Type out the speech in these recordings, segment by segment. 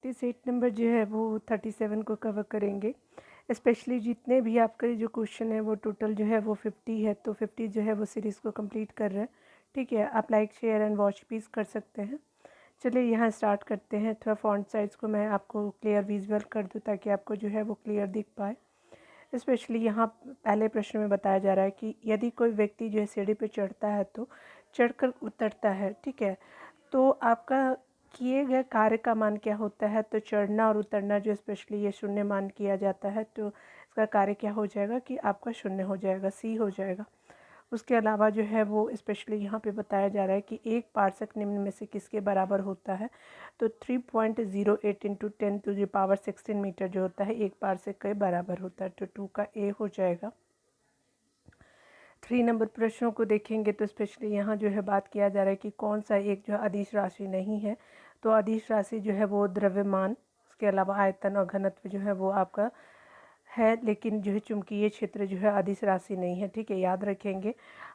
Set number जो है वो 37 को कवर करेंगे। स्पेशली जितने भी आपके जो क्वेश्चन है वो टोटल जो है वो 50 है, तो 50 जो है वो सीरीज़ को कंप्लीट कर रहे हैं। ठीक है, आप like share and watch please कर सकते हैं। चलिए यहाँ स्टार्ट करते हैं। थोड़ा फॉन्ट साइज़ को मैं आपको क्लियर विजुअल कर दूँ ताकि आपको जो है वो क्लियर दिख पाए। स्पेशली यहाँ पहले प्रश्न में बताया जा रहा है कि यदि कोई व्यक्ति जो है सीढ़ी पे चढ़ता है तो चढ़कर उतरता है, ठीक है, तो आपका किए गए कार्य का मान क्या होता है। तो चढ़ना और उतरना जो स्पेशली ये शून्य मान किया जाता है, तो इसका कार्य क्या हो जाएगा कि आपका शून्य हो जाएगा, सी हो जाएगा। उसके अलावा जो है वो स्पेशली यहाँ पे बताया जा रहा है कि एक पार्सक निम्न में से किसके बराबर होता है। तो 3.08 इंटू 10⁻16 मीटर जो होता है एक पार्सक के बराबर होता है, तो 2 का ए हो जाएगा। 3 नंबर प्रश्नों को देखेंगे तो स्पेशली यहाँ जो है बात किया जा रहा है कि कौन सा एक जो है अदिश राशि नहीं है। तो अदिश राशि जो है वो द्रव्यमान, उसके अलावा आयतन और घनत्व जो है वो आपका है, लेकिन जो है चुंबकीय क्षेत्र जो है अदिश राशि नहीं है। ठीक है, याद रखेंगे।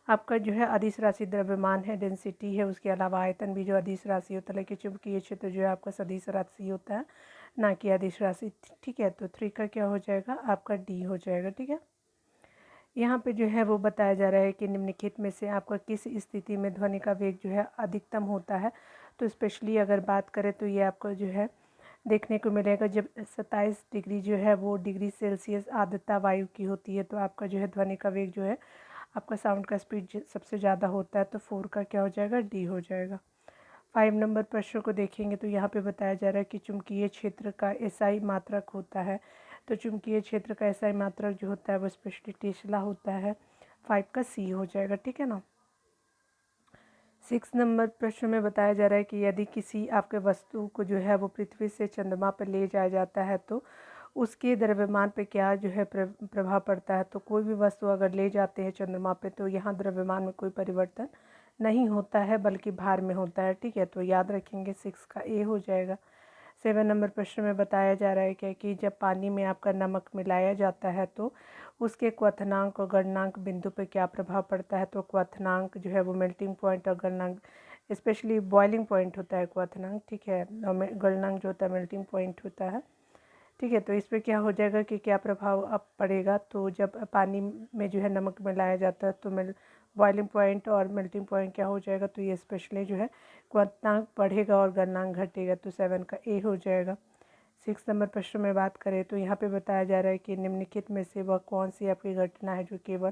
आपका जो है अदिश राशि द्रव्यमान है, डेंसिटी है, उसके अलावा आयतन भी जो अदिश राशि होता है, लेकिन चुंबकीय क्षेत्र जो है आपका सदिश राशि होता है, ना कि अदिश राशि। ठीक है, तो 3 का क्या हो जाएगा, आपका डी हो जाएगा। ठीक है, यहाँ पे जो है वो बताया जा रहा है कि निम्नलिखित में से आपका किस स्थिति में ध्वनि का वेग जो है अधिकतम होता है। तो स्पेशली अगर बात करें तो ये आपको जो है देखने को मिलेगा जब 27 डिग्री जो है वो डिग्री सेल्सियस आर्द्रता वायु की होती है, तो आपका जो है ध्वनि का वेग जो है आपका साउंड का स्पीड सबसे ज़्यादा होता है। तो 4 का क्या हो जाएगा, डी हो जाएगा। 5 नंबर प्रश्न को देखेंगे तो यहाँ पे बताया जा रहा है कि चुंबकीय क्षेत्र का एसआई मात्रक होता है। तो चुंबकीय क्षेत्र का एसआई मात्रक जो होता है वो स्पेशली टेस्ला होता है। 5 का सी हो जाएगा। ठीक है ना। 6 नंबर प्रश्न में बताया जा रहा है कि यदि किसी आपके वस्तु को जो है वो पृथ्वी से चंद्रमा पर ले जाया जाता है तो उसके द्रव्यमान पे क्या जो है प्रभाव पड़ता है। तो कोई भी वस्तु अगर ले जाते हैं चंद्रमा पे तो यहाँ द्रव्यमान में कोई परिवर्तन नहीं होता है, बल्कि भार में होता है। ठीक है, तो याद रखेंगे 6 का ए हो जाएगा। 7 नंबर प्रश्न में बताया जा रहा है क्या कि जब पानी में आपका नमक मिलाया जाता है तो उसके क्वथनांक और गलनांक बिंदु पर क्या प्रभाव पड़ता है। तो क्वथनांक जो है वो मेल्टिंग पॉइंट और गलनांक स्पेशली बॉइलिंग पॉइंट होता है क्वथनांक। ठीक है, और गलनांक जो होता है मेल्टिंग पॉइंट होता है। ठीक है, तो इस पर क्या हो जाएगा कि क्या प्रभाव अब पड़ेगा। तो जब पानी में जो है नमक मिलाया जाता है तो बॉइलिंग पॉइंट और मेल्टिंग पॉइंट क्या हो जाएगा, तो ये स्पेशली जो है क्वथनांक बढ़ेगा और गलनांक घटेगा। तो 7 का ए हो जाएगा। 6 नंबर प्रश्न में बात करें तो यहाँ पे बताया जा रहा है कि निम्नलिखित में से वह कौन सी आपकी घटना है जो केवल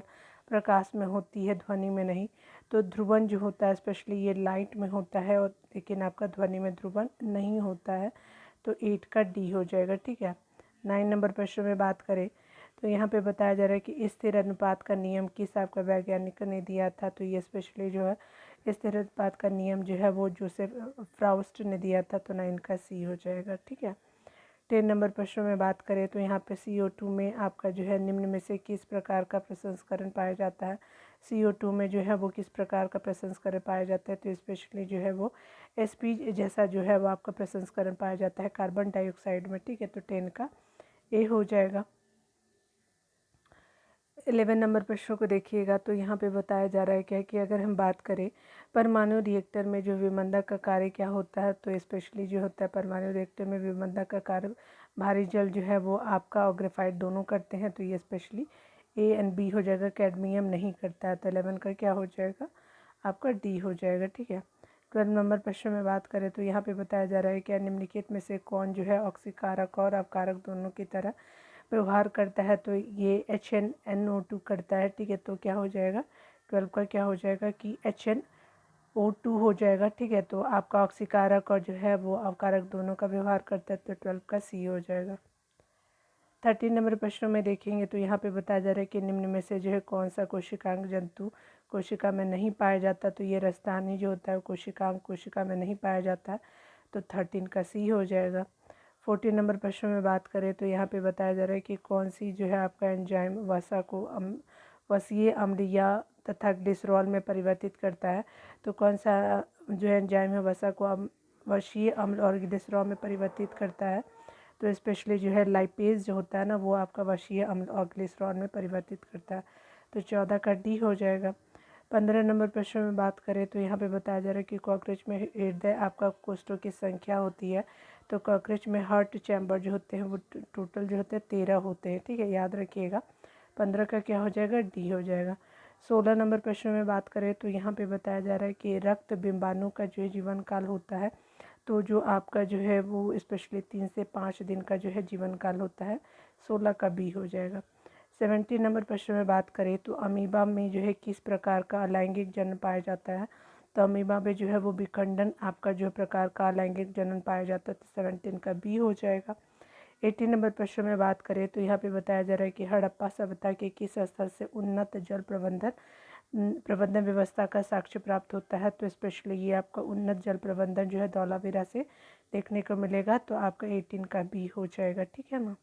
प्रकाश में होती है, ध्वनि में नहीं। तो ध्रुवन जो होता है स्पेशली ये लाइट में होता है, और लेकिन आपका ध्वनि में ध्रुवन नहीं होता है। तो 8 का डी हो जाएगा। ठीक है, 9 नंबर प्रश्न में बात करें तो यहाँ पे बताया जा रहा है कि स्थिर अनुपात का नियम किस आपका वैज्ञानिक ने दिया था। तो ये स्पेशली जो है स्थिर अनुपात का नियम जो है वो जोसेफ फ्राउस्ट ने दिया था। तो 9 का सी हो जाएगा। ठीक है, 10 नंबर प्रश्न में बात करें तो यहाँ पे CO2 में आपका जो है निम्न में से किस प्रकार का प्रसंस्करण पाया जाता है। CO2 में जो है वो किस प्रकार का प्रसंस्करण पाया जाता है। तो स्पेशली जो है वो SP जैसा जो है वो आपका प्रसंस्करण पाया जाता है कार्बन डाइऑक्साइड में। ठीक है, तो 10 का ए हो जाएगा। 11 नंबर प्रश्न को देखिएगा तो यहाँ पे बताया जा रहा है क्या कि अगर हम बात करें परमाणु रिएक्टर में जो विमंदक का कार्य क्या होता है। तो स्पेशली जो होता है परमाणु रिएक्टर में विमंदक का कार्य भारी जल जो है वो आपका और ग्रेफाइट दोनों करते हैं। तो ये स्पेशली ए एंड बी हो जाएगा, कैडमियम नहीं करता है। तो 11 का क्या हो जाएगा, आपका डी हो जाएगा। ठीक है, 12 नंबर प्रश्न में बात करें तो यहाँ पे बताया जा रहा है क्या निम्नलिखित में से कौन जो है ऑक्सीकारक और अपकारक दोनों की तरह व्यवहार करता है। तो ये HNNO2 करता है। ठीक है, तो क्या हो जाएगा, 12 का क्या हो जाएगा कि HNO2 हो जाएगा। ठीक है, तो आपका ऑक्सीकारक और जो है वो अवकारक दोनों का व्यवहार करता है। तो 12 का सी हो जाएगा। 13 नंबर प्रश्नों में देखेंगे तो यहाँ पे बताया जा रहा है कि निम्न में से जो है कौन सा कोशिकांग जंतु कोशिका में नहीं पाया जाता। तो ये रस्तानी जो होता है कोशिकांग कोशिका में नहीं पाया जाता है। तो 13 का सी हो जाएगा। 14 नंबर प्रश्न में बात करें तो यहाँ पे बताया जा रहा है कि कौन सी जो है आपका एंजाइम वसा को वसीय अम्ल या तथा ग्लिसरॉल में परिवर्तित करता है। तो कौन सा जो एंजाइम है वसा को वसीय अम्ल और ग्लिसरॉल में परिवर्तित करता है। तो स्पेशली जो है लाइपेज जो होता है ना वो आपका वसीय अम्ल और ग्लिसरॉल में परिवर्तित करता है। तो 14 का डी हो जाएगा। 15 नंबर प्रश्न में बात करें तो यहाँ पे बताया जा रहा है कि कॉकरोच में हृदय आपका कोष्ठों की संख्या होती है, तो कॉकरोच में हार्ट चैम्बर जो होते हैं वो टोटल जो होते हैं 13 होते हैं, ठीक है, याद रखिएगा। 15 का क्या हो जाएगा, डी हो जाएगा। 16 नंबर प्रश्न में बात करें तो यहाँ पे बताया जा रहा है कि रक्त बिंबाणु का जो है जीवन काल होता है, तो जो आपका जो है वो स्पेशली 3 से 5 दिन का जो है जीवन काल होता है। 16 का बी हो जाएगा। 17 नंबर प्रश्न में बात करें तो अमीबा में जो है किस प्रकार का अलैंगिक जनन पाया जाता है, तो अमीबा में जो है वो विखंडन आपका जो प्रकार का अलैंगिक जनन पाया जाता है, तो 17 का बी हो जाएगा। 18 नंबर प्रश्न में बात करें तो यहाँ पे बताया जा रहा है कि हड़प्पा सभ्यता के किस स्थल से उन्नत जल प्रबंधन व्यवस्था का साक्ष्य प्राप्त होता है, तो स्पेशली ये आपका उन्नत जल प्रबंधन जो है धौलावीरा से देखने को मिलेगा, तो आपका 18 का बी हो जाएगा, ठीक है ना।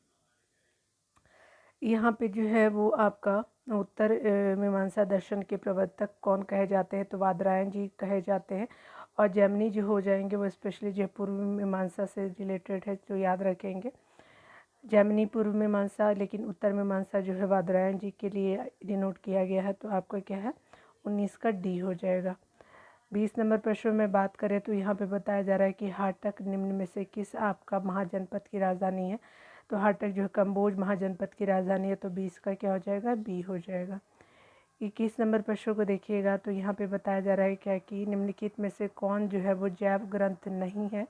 यहाँ पे जो है वो आपका उत्तर मीमांसा दर्शन के प्रवर्तक कौन कहे जाते हैं, तो वादरायण जी कहे जाते हैं। और जैमिनी जो हो जाएंगे वो स्पेशली जो पूर्व मीमांसा से रिलेटेड है, तो याद रखेंगे। जैमिनी पूर्व मीमांसा, लेकिन उत्तर मीमांसा जो है वादरायण जी के लिए डिनोट किया गया है, तो आपका क्या है 19 का डी हो जाएगा। 20 नंबर प्रश्न में बात करें तो यहाँ पे बताया जा रहा है कि हाटक निम्न में से किस आपका महाजनपद की राजधानी है, तो हाटक जो है कम्बोज महाजनपद की राजधानी है, तो 20 का क्या हो जाएगा, बी हो जाएगा। 21 नंबर प्रश्न को देखिएगा तो यहाँ पे बताया जा रहा है क्या कि निम्नलिखित में से कौन जो है वो जैव ग्रंथ नहीं है,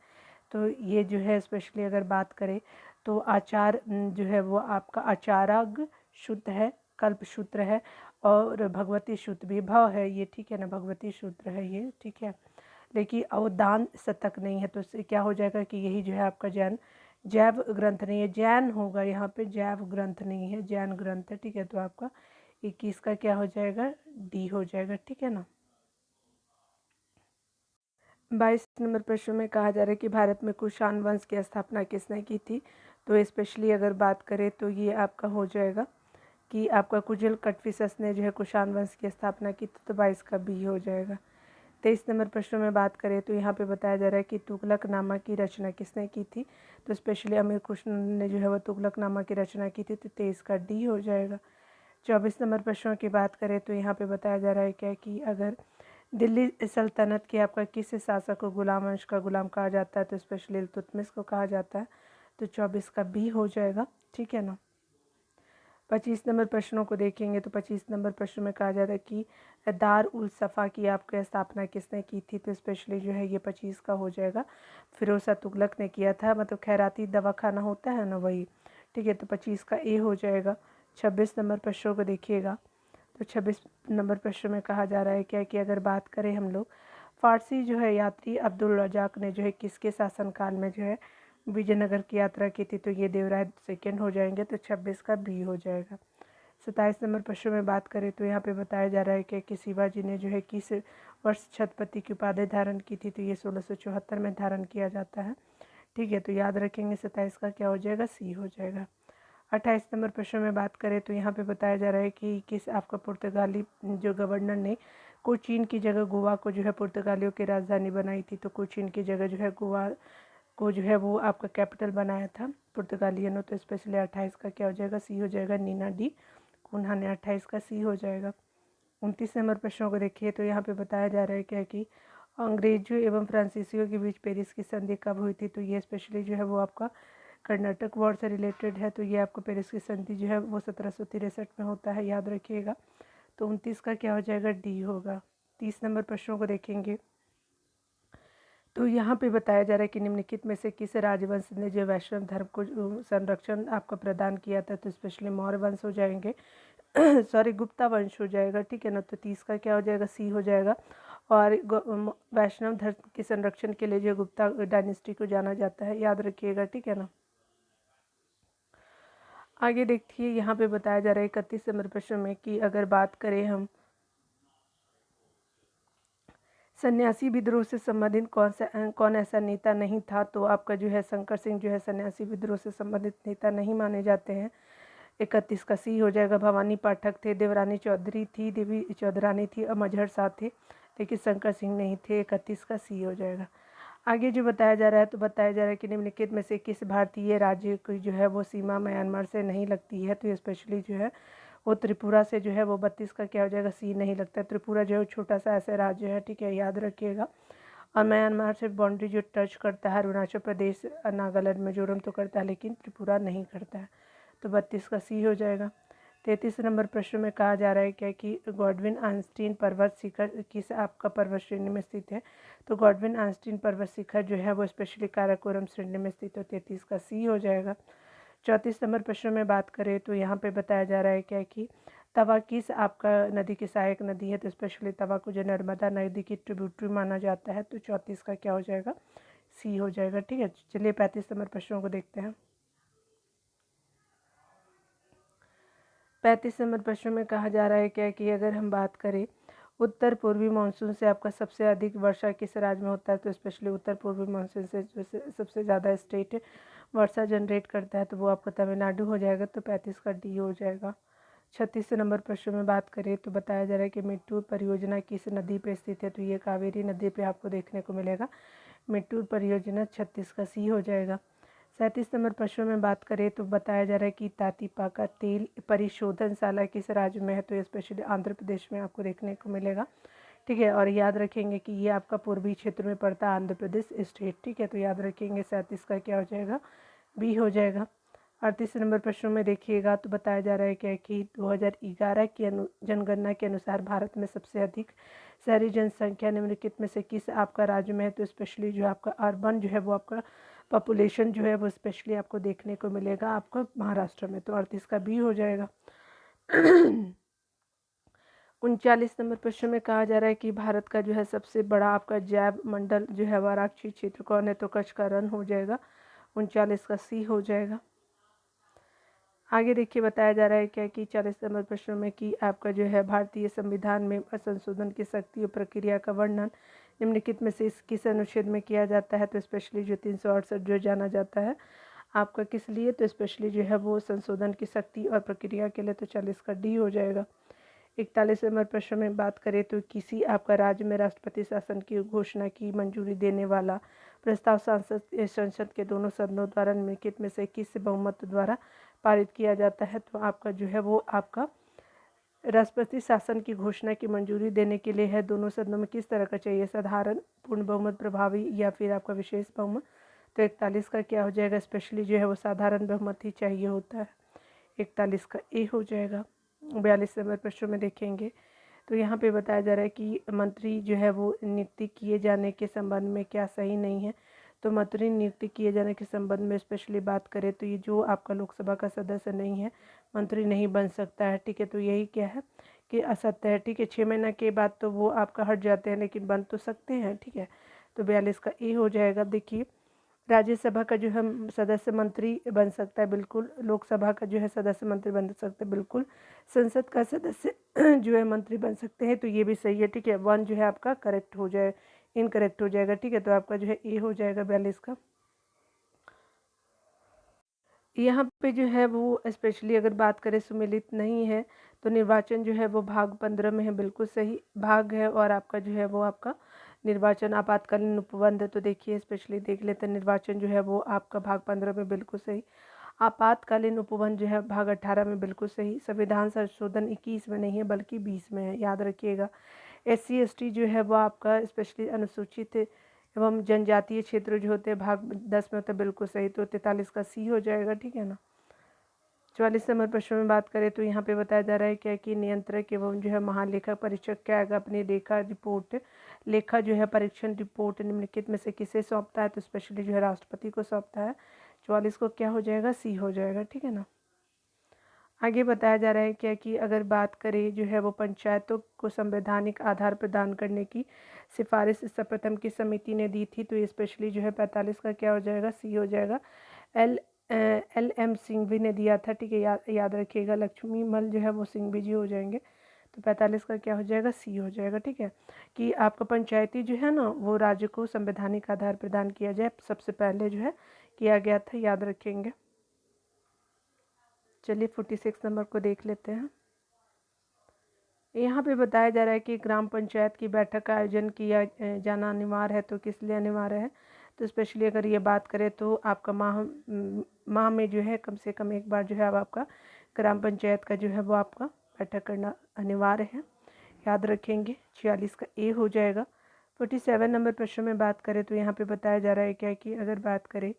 तो ये जो है स्पेशली अगर बात करें तो आचार जो है वो आपका आचाराग शुद्ध है, कल्प सूत्र है, और भगवती सूत्र भी भव है ये, ठीक है ना, भगवती सूत्र है ये, ठीक है, लेकिन अवदान शतक नहीं है, तो इससे क्या हो जाएगा कि यही जो है आपका जैव ग्रंथ नहीं है, जैन होगा, यहाँ पे जैव ग्रंथ नहीं है, जैन ग्रंथ है, ठीक है, तो आपका 21 का क्या हो जाएगा, डी हो जाएगा, ठीक है ना। 22 नंबर प्रश्न में कहा जा रहा है कि भारत में कुषाण वंश की स्थापना किसने की थी, तो स्पेशली अगर बात करें तो ये आपका हो जाएगा कि आपका कुजल कटफिसस ने जो है कुषाण वंश की स्थापना की थी, तो 22 का बी हो जाएगा। 23 नंबर प्रश्न में बात करें तो यहाँ पे बताया जा रहा है कि तुगलकनामा की रचना किसने की थी, तो स्पेशली अमीर खुसरो ने जो है वो तुगलकनामा की रचना की थी, तो 23 का डी हो जाएगा। 24 नंबर प्रश्नों की बात करें तो यहाँ पे बताया जा रहा है क्या कि अगर दिल्ली सल्तनत के आपका किस शासक को गुलाम वंश का गुलाम कहा जाता है, तो स्पेशली इल्तुतमिश को कहा जाता है, तो 24 का बी हो जाएगा, ठीक है ना। 25 नंबर प्रश्नों को देखेंगे तो 25 नंबर प्रश्न में कहा जाता है कि दार उल सफ़ा की आपकी स्थापना किसने की थी, तो स्पेशली जो है ये 25 का हो जाएगा, फिरोज़ तुगलक ने किया था, मतलब खैराती दवाखाना होता है ना वही, ठीक है, तो 25 का ए हो जाएगा। 26 नंबर प्रश्नों को देखिएगा तो 26 नंबर प्रश्न में कहा जा रहा है क्या कि अगर बात करें हम लोग फारसी जो है यात्री अब्दुल रजाक ने जो है किसके शासनकाल में जो है विजयनगर की यात्रा की थी, तो ये देवराय सेकेंड हो जाएंगे, तो 26 का बी हो जाएगा। 27 नंबर प्रश्न में बात करें तो यहाँ पे बताया जा रहा है कि शिवाजी ने जो है किस वर्ष छत्रपति की उपाधि धारण की थी, तो ये 1674 में धारण किया जाता है, ठीक है, तो याद रखेंगे। 27 का क्या हो जाएगा, सी हो जाएगा। 28 नंबर प्रश्न में बात करें तो यहाँ पे बताया जा रहा है कि किस आपका पुर्तगाली जो गवर्नर ने कोचीन की जगह गोवा को जो है पुर्तगालियों की राजधानी बनाई थी, तो कोचीन की जगह जो है गोवा को जो है वो आपका कैपिटल बनाया था पुर्तगालियनों, तो स्पेशली 28 का क्या हो जाएगा, सी हो जाएगा। नीना डी कुन्हा ने 28 का सी हो जाएगा। 29 नंबर प्रश्नों को देखिए तो यहाँ पे बताया जा रहा है क्या कि अंग्रेजों एवं फ्रांसीसियों के बीच पेरिस की संधि कब हुई थी, तो ये स्पेशली जो है वो आपका कर्नाटक वॉर से रिलेटेड है, तो ये आपको पेरिस की संधि जो है वो 1763 में होता है, याद रखिएगा, तो 29 का क्या हो जाएगा, डी होगा। 30 नंबर प्रश्नों को देखेंगे तो यहाँ पे बताया जा रहा है कि निम्नलिखित में से किस राजवंश ने जो वैष्णव धर्म को संरक्षण आपको प्रदान किया था, तो स्पेशली मौर्य वंश हो जाएंगे सॉरी गुप्ता वंश हो जाएगा, ठीक है ना, तो 30 का क्या हो जाएगा, सी हो जाएगा। और वैष्णव धर्म के संरक्षण के लिए जो गुप्ता डायनेस्टी को जाना जाता है, याद रखिएगा, ठीक है ना। आगे देखिए यहाँ पे बताया जा रहा है 31 नंबर प्रश्न में कि अगर बात करें हम सन्यासी विद्रोह से संबंधित कौन ऐसा नेता नहीं था, तो आपका जो है शंकर सिंह जो है सन्यासी विद्रोह से संबंधित नेता नहीं माने जाते हैं, 31 का सी हो जाएगा। भवानी पाठक थे, देवरानी चौधरी थी, देवी चौधरानी थी और मजहर साह थे, लेकिन शंकर सिंह नहीं थे, 31 का सी हो जाएगा। आगे जो बताया जा रहा है तो बताया जा रहा है कि निम्नलिखित में से किस भारतीय राज्य की जो है वो सीमा म्यांमार से नहीं लगती है, तो स्पेशली जो है वो त्रिपुरा से जो है वो 32 का क्या हो जाएगा, सी नहीं लगता है। त्रिपुरा जो है छोटा सा ऐसा राज्य है, ठीक है, याद रखिएगा। और म्यांमार से बाउंड्री जो टच करता है अरुणाचल प्रदेश, नागालैंड, मिजोरम तो करता है लेकिन त्रिपुरा नहीं करता है, तो 32 का सी हो जाएगा। 33 नंबर प्रश्न में कहा जा रहा है क्या कि गॉडविन आइंस्टीन पर्वत शिखर किस आपका पर्वत श्रेणी में स्थित है, तो गॉडविन आइंस्टीन पर्वत शिखर जो है वो स्पेशली काराकोरम श्रेणी में स्थित है, 33 का सी हो जाएगा। 34 नंबर प्रश्न में बात करें तो यहाँ पे बताया जा रहा है क्या कि तवा किस आपका नदी की सहायक नदी है, तो स्पेशली तवा को जो नर्मदा नदी की ट्रिब्यूटरी माना जाता है, तो 34 का क्या हो जाएगा, सी हो जाएगा। ठीक है, चलिए 35 नंबर प्रश्नों को देखते हैं। 35 नंबर प्रश्न में कहा जा रहा है क्या कि अगर हम बात करें उत्तर पूर्वी मानसून से आपका सबसे अधिक वर्षा किस राज्य में होता है, तो स्पेशली उत्तर पूर्वी मानसून से सबसे ज़्यादा स्टेट वर्षा जनरेट करता है, तो वो आपका तमिलनाडु हो जाएगा, तो 35 का डी हो जाएगा। 36 नंबर प्रश्न में बात करें तो बताया जा रहा है कि मेट्टूर परियोजना किस नदी पे स्थित है, तो ये कावेरी नदी पे आपको देखने को मिलेगा। मेट्टूर परियोजना 36 का सी हो जाएगा। 37 नंबर प्रश्न में बात करें तो बताया जा रहा है कि तातीपाका तेल परिशोधनशाला किस राज्य में है, तो ये स्पेशली आंध्र प्रदेश में आपको देखने को मिलेगा। ठीक है, और याद रखेंगे कि ये आपका पूर्वी क्षेत्र में पड़ता है, आंध्र प्रदेश स्टेट। ठीक है, तो याद रखेंगे 37 का क्या हो जाएगा, बी हो जाएगा। 38 नंबर प्रश्न में देखिएगा तो बताया जा रहा है क्या कि 2011 की जनगणना के अनुसार भारत में सबसे अधिक शहरी जनसंख्या निम्नलिखित में से किस आपका राज्य में है, तो स्पेशली जो आपका अर्बन जो है वो आपका पॉपुलेशन जो है वो स्पेशली आपको देखने को मिलेगा आपका महाराष्ट्र में, तो 38 का बी हो जाएगा। 39 नंबर प्रश्न में कहा जा रहा है कि भारत का जो है सबसे बड़ा आपका जैव मंडल जो है वाराणसी क्षेत्र कौन है, तो कच्छ का रण हो जाएगा, 39 का सी हो जाएगा। आगे देखिए बताया जा रहा है क्या कि 40 नंबर प्रश्न में कि आपका जो है भारतीय संविधान में संशोधन की शक्ति और प्रक्रिया का वर्णन निम्नलिखित में से किस अनुच्छेद में किया जाता है, तो स्पेशली जो 368 जो जाना जाता है आपका किस लिए, तो स्पेशली जो है वो संशोधन की शक्ति और प्रक्रिया के लिए, तो 40 का डी हो जाएगा। 41 नंबर प्रश्न में बात करें तो किसी आपका राज्य में राष्ट्रपति शासन की घोषणा की मंजूरी देने वाला प्रस्ताव संसद के दोनों सदनों द्वारा निम्नलिखित में से किस बहुमत द्वारा पारित किया जाता है, तो आपका जो है वो आपका राष्ट्रपति शासन की घोषणा की मंजूरी देने के लिए है दोनों सदनों में किस तरह का चाहिए, साधारण, पूर्ण बहुमत, प्रभावी या फिर आपका विशेष बहुमत, तो 41 का क्या हो जाएगा, स्पेशली जो है वो साधारण बहुमत ही चाहिए होता है, 41 का ए हो जाएगा। 42 नंबर प्रश्न में देखेंगे तो यहाँ पे बताया जा रहा है कि मंत्री जो है वो नियुक्ति किए जाने के संबंध में क्या सही नहीं है, तो मंत्री नियुक्ति किए जाने के संबंध में स्पेशली बात करें तो ये जो आपका लोकसभा का सदस्य नहीं है मंत्री नहीं बन सकता है। ठीक है, तो यही क्या है कि असत्य है। ठीक है, 6 महीना के बाद तो वो आपका हट जाते हैं लेकिन बन तो सकते हैं। ठीक है, तो 42 का ए हो जाएगा। देखिए राज्यसभा का जो है सदस्य मंत्री बन सकता है, बिल्कुल। लोकसभा का जो है सदस्य मंत्री बन सकते हैं, बिल्कुल। संसद का सदस्य जो है मंत्री बन सकते हैं, तो ये भी सही है। ठीक है, 1 जो है आपका करेक्ट हो जाए, इनकरेक्ट हो जाएगा। ठीक है, तो आपका जो है ए हो जाएगा 42 का। यहाँ पे जो है वो स्पेशली अगर बात करें सुमेलित नहीं है तो निर्वाचन जो है वो भाग 15 में है, बिल्कुल सही भाग है। और आपका जो है वो आपका निर्वाचन आपातकालीन उपबंध है, तो देखिए स्पेशली देख लेते हैं निर्वाचन जो है वो आपका भाग 15 में बिल्कुल सही। आपातकालीन उपबंध जो है भाग 18 में बिल्कुल सही। संविधान संशोधन 21 में नहीं है बल्कि 20 में है, याद रखिएगा। SC ST जो है वो आपका स्पेशली अनुसूचित एवं जनजातीय क्षेत्र जो होते हैं भाग 10 में होता है, बिल्कुल सही, तो 43 का सी हो जाएगा। ठीक है ना। 44 नंबर प्रश्न में बात करें तो यहाँ पे बताया जा रहा है क्या कि नियंत्रक एवं जो है महालेखा परीक्षक क्या है अपनी लेखा जो है परीक्षण रिपोर्ट निम्नलिखित में से किसे सौंपता है, तो स्पेशली जो है राष्ट्रपति को सौंपता है। 44 को क्या हो जाएगा, सी हो जाएगा। ठीक है ना। आगे बताया जा रहा है क्या कि अगर बात करें जो है वो पंचायतों को संवैधानिक आधार प्रदान करने की सिफारिश सर्वप्रथम की समिति ने दी थी, तो ये स्पेशली जो है 45 का क्या हो जाएगा, सी हो जाएगा। LM सिंघवी ने दिया था। ठीक है, याद रखिएगा। लक्ष्मी मल जो है वो सिंघवी जी हो जाएंगे, तो 45 का क्या हो जाएगा, सी हो जाएगा। ठीक है, कि आपका पंचायती जो है ना वो राज्य को संवैधानिक आधार प्रदान किया जाए, सबसे पहले जो है किया गया था, याद रखेंगे। चलिए 46 नंबर को देख लेते हैं। यहाँ पे बताया जा रहा है कि ग्राम पंचायत की बैठक का आयोजन किया जाना अनिवार्य है, तो किस लिए अनिवार्य है, तो स्पेशली अगर ये बात करें तो आपका माह में जो है कम से कम एक बार जो है अब आपका ग्राम पंचायत का जो है वो आपका बैठक करना अनिवार्य है, याद रखेंगे। 46 का ए हो जाएगा। 47 नंबर प्रश्न में बात करें तो यहाँ पे बताया जा रहा है क्या कि अगर बात करें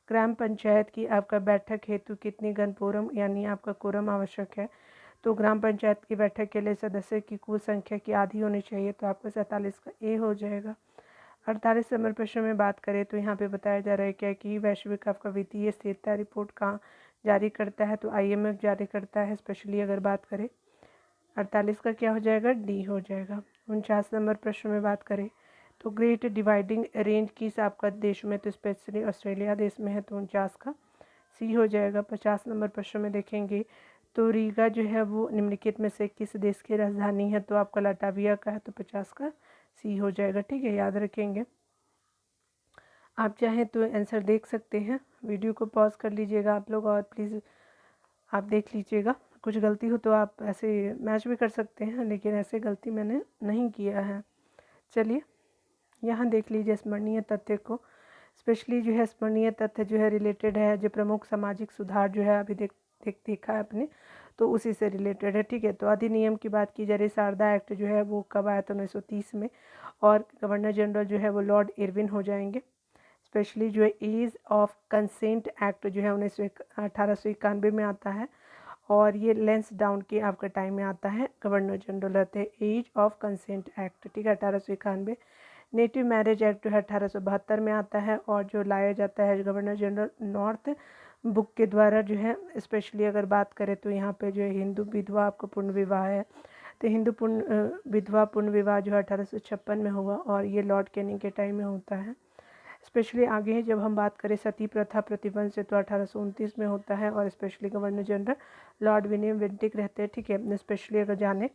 ग्राम पंचायत की आपका बैठक हेतु कितनी गणपोरम यानी आपका कोरम आवश्यक है, तो ग्राम पंचायत की बैठक के लिए सदस्य की कुल संख्या की आधी होनी चाहिए, तो आपका 47 का ए हो जाएगा। 48 नंबर प्रश्न में बात करें तो यहाँ पे बताया जा रहा है क्या कि वैश्विक आपका वित्तीय स्थिरता रिपोर्ट कहाँ जारी करता है, तो IMF जारी करता है। स्पेशली अगर बात करें 48 का क्या हो जाएगा, डी हो जाएगा। 49 नंबर प्रश्न में बात करें तो ग्रेट डिवाइडिंग रेंज किस आपका देश में, तो स्पेशली ऑस्ट्रेलिया देश में है, तो 49 का सी हो जाएगा। 50 नंबर प्रश्न में देखेंगे तो रीगा जो है वो निम्नलिखित में से किस देश की राजधानी है, तो आपका लाटविया का है, तो 50 का सी हो जाएगा। ठीक है, याद रखेंगे। आप चाहें तो आंसर देख सकते हैं, वीडियो को पॉज कर लीजिएगा आप लोग और प्लीज़ आप देख लीजिएगा। कुछ गलती हो तो आप ऐसे मैच भी कर सकते हैं, लेकिन ऐसे गलती मैंने नहीं किया है। चलिए यहाँ देख लीजिए स्मरणीय तथ्य को। स्पेशली जो है स्मरणीय तथ्य जो है रिलेटेड है जो प्रमुख सामाजिक सुधार जो है अभी देखा है आपने, तो उसी से रिलेटेड है। ठीक है, तो अधिनियम की बात की जा रही, शारदा एक्ट जो है वो कब आया था, 1930 में, और गवर्नर जनरल जो है वो लॉर्ड इरविन हो जाएंगे। स्पेशली जो है एज ऑफ कंसेंट एक्ट जो है 1891 में आता है, और ये लेंस डाउन के आपका टाइम में आता है, गवर्नर जनरल रहते हैं। एज ऑफ कंसेंट एक्ट, ठीक है, 1891। नेटिव मैरिज एक्ट जो है 1872 में आता है, और जो लाया जाता है गवर्नर जनरल नॉर्थ बुक के द्वारा जो है। स्पेशली अगर बात करें तो यहाँ पे जो है हिंदू विधवा आपका पूर्ण विवाह है, तो हिंदू विधवा पूर्ण विवाह जो है 1856 में हुआ, और ये लॉर्ड कैनिंग के टाइम में होता है। स्पेशली आगे जब हम बात करें सती प्रथा प्रतिबंध से, तो 1829 में होता है, और specially governor general Lord William Bentinck रहते हैं। ठीक है, स्पेशली अगर जाने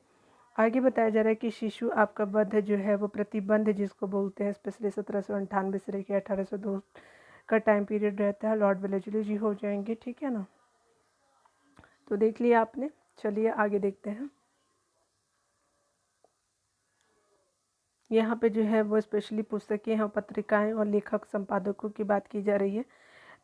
आगे बताया जा रहा है कि शिशु आपका वध जो है वो प्रतिबंध जिसको बोलते हैं, स्पेशली 1798 से लेकर 1802 का टाइम पीरियड रहता है, लॉर्ड वेलेस्ली जी हो जाएंगे। ठीक है ना, तो देख लिया आपने। चलिए आगे देखते हैं। यहाँ पे जो है वो स्पेशली पुस्तकें हैं, पत्रिकाएं और लेखक संपादकों की बात की जा रही है।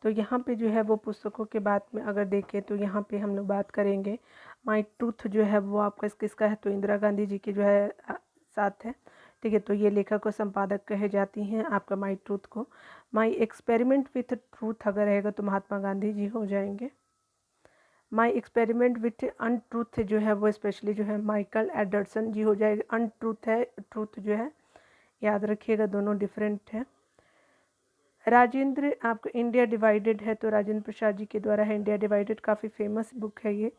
तो यहाँ पे जो है वो पुस्तकों के बात में अगर देखें तो यहाँ पे हम लोग बात करेंगे माई ट्रूथ जो है वो आपका किसका है, तो इंदिरा गांधी जी की जो है साथ है। ठीक है, तो ये लेखक और संपादक कहे जाती हैं आपका माई ट्रूथ को। माई एक्सपेरिमेंट विथ ट्रूथ अगर रहेगा तो महात्मा गांधी जी हो जाएंगे। माई एक्सपेरिमेंट विथ अनट्रूथ जो है वो स्पेशली जो है माइकल एडर्सन जी हो जाएगा। अनट्रूथ है, ट्रूथ जो है याद रखिएगा, दोनों डिफरेंट है। राजेंद्र आपका इंडिया डिवाइडेड है, तो राजेंद्र प्रसाद जी के द्वारा है इंडिया डिवाइडेड, काफ़ी फेमस बुक है ये।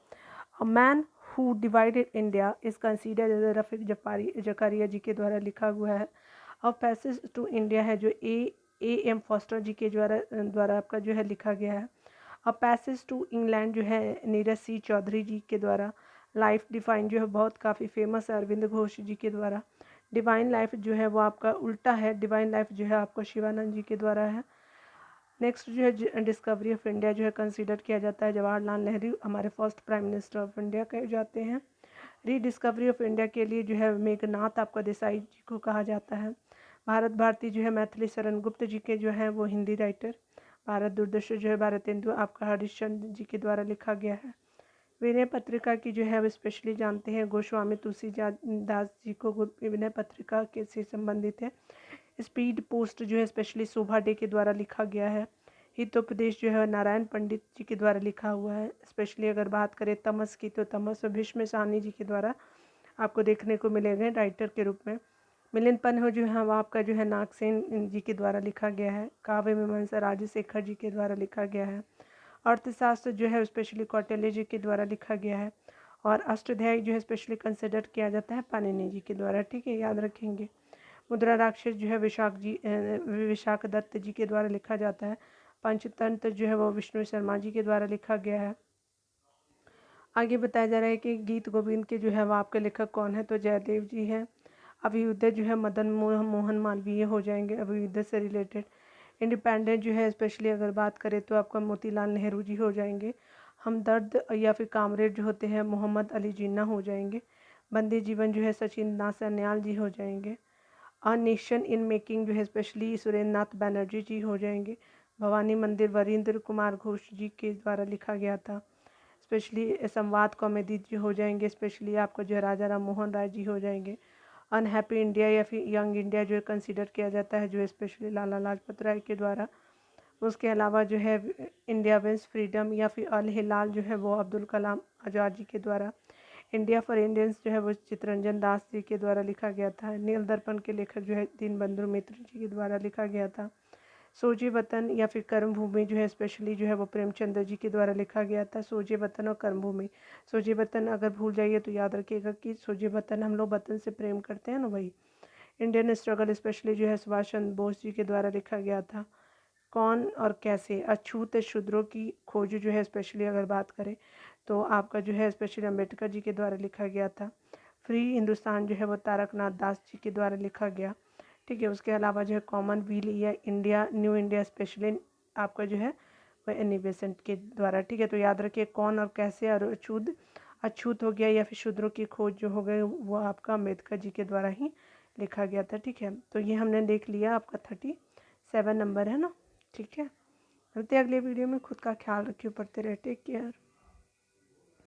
A man who divided India is considered Rafiq Zakaria ji के द्वारा लिखा हुआ है। अ पैसेज टू इंडिया है जो A.M. फॉस्टर जी के द्वारा आपका जो है लिखा गया है। अ पैसेज टू इंग्लैंड जो है नीरज सी चौधरी जी के द्वारा। लाइफ डिफाइन जो है बहुत काफ़ी फेमस है अरविंद घोष जी के द्वारा। डिवाइन लाइफ जो है वो आपका उल्टा है, डिवाइन लाइफ जो है आपको शिवानंद जी के द्वारा है। नेक्स्ट जो है डिस्कवरी ऑफ इंडिया जो है कंसीडर किया जाता है जवाहरलाल नेहरू हमारे first prime minister of India कहे जाते हैं। रीडिस्कवरी ऑफ इंडिया के लिए जो है मेघनाथ आपका देसाई जी को कहा जाता है। भारत भारती जो है मैथिली शरण गुप्त जी के जो है वो हिंदी राइटर। भारत दूरदर्शन जो है भारतेंदु आपका हरिश्चंद्र जी के द्वारा लिखा गया है। विनय पत्रिका की जो है वो स्पेशली जानते हैं गोस्वामी तुलसीदास जी को विनय पत्रिका के से संबंधित है। स्पीड पोस्ट जो है स्पेशली शोभा डे के द्वारा लिखा गया है। हितोपदेश जो है नारायण पंडित जी के द्वारा लिखा हुआ है। स्पेशली अगर बात करें तमस की, तो तमस भीष्म साहनी जी के द्वारा आपको देखने को मिलेंगे राइटर के रूप में। मिलिंद पन्ह जो है वो आपका जो है नागसेन जी के द्वारा लिखा गया है। काव्य मीमांसा राजशेखर जी के द्वारा लिखा गया है। अर्थशास्त्र जो है स्पेशली कौटिल्य जी के द्वारा लिखा गया है। और अष्टाध्यायी जो है स्पेशली कंसिडर किया जाता है पाणिनि जी के द्वारा। ठीक है, याद रखेंगे। मुद्रा राक्षस जो है विशाख दत्त जी के द्वारा लिखा जाता है। पंचतंत्र जो है वो विष्णु शर्मा जी के द्वारा लिखा गया है। आगे बताया जा रहा है कि गीत गोविंद के जो है वो आपके लेखक कौन है, तो जयदेव जी हैं। अभियुद्ध जो है मदन मोहन मालवीय हो जाएंगे, अभियुद्ध से रिलेटेड। इंडिपेंडेंट जो है स्पेशली अगर बात करें तो आपका मोतीलाल नेहरू जी हो जाएंगे। हमदर्द या फिर कामरेड जो होते हैं मोहम्मद अली जिन्ना हो जाएंगे। बंदी जीवन जो है सचिन नाथ सन्याल जी हो जाएंगे। अ नेशन इन मेकिंग जो है स्पेशली सुरेंद्र नाथ बैनर्जी जी हो जाएंगे। भवानी मंदिर वरिंद्र कुमार घोष जी के द्वारा लिखा गया था। स्पेशली संवाद कॉमेडी जी हो जाएंगे, स्पेशली आपका जो है राजा राम मोहन राय जी हो जाएंगे। अनहैप्पी इंडिया या फिर यंग इंडिया जो है कंसीडर किया जाता है, जो है स्पेशली लाला लाजपत राय के द्वारा। उसके अलावा जो है इंडिया विंस फ्रीडम या फिर अल हिलाल जो है वो अब्दुल कलाम आज़ाद जी के द्वारा। इंडिया फॉर इंडियंस जो है वो चित्तरंजन दास जी के द्वारा लिखा गया था। नील दर्पण के लेखक जो है दीनबंधु मित्र जी के द्वारा लिखा गया था। सोजे वतन या फिर कर्मभूमि जो है स्पेशली जो है वो प्रेमचंद्र जी के द्वारा लिखा गया था। सोजे वतन और कर्मभूमि, सोजे वतन अगर भूल जाइए तो याद रखिएगा कि सोजे वतन हम लोग वतन से प्रेम करते हैं ना, वही। इंडियन स्ट्रगल स्पेशली जो है सुभाष चंद्र बोस जी के द्वारा लिखा गया था। कौन और कैसे, अछूत शूद्रों की खोज जो है स्पेशली अगर बात करें तो आपका जो है स्पेशली अम्बेडकर जी के द्वारा लिखा गया था। फ्री हिंदुस्तान जो है वो तारकनाथ दास जी के द्वारा लिखा गया, ठीक है। उसके अलावा जो है कॉमनवेल्थ या इंडिया न्यू इंडिया स्पेशली आपका जो है वह एनी बेसेंट के द्वारा, ठीक है। तो याद रखिए कौन और कैसे और अछूत हो गया या फिर शूद्रों की खोज जो हो गई वो आपका अम्बेडकर जी के द्वारा ही लिखा गया था, ठीक है। तो ये हमने देख लिया, आपका 37 नंबर है ना, ठीक है। मिलते हैं अगले वीडियो में। खुद का ख्याल रखिए, पढ़ते रहे, टेक केयर।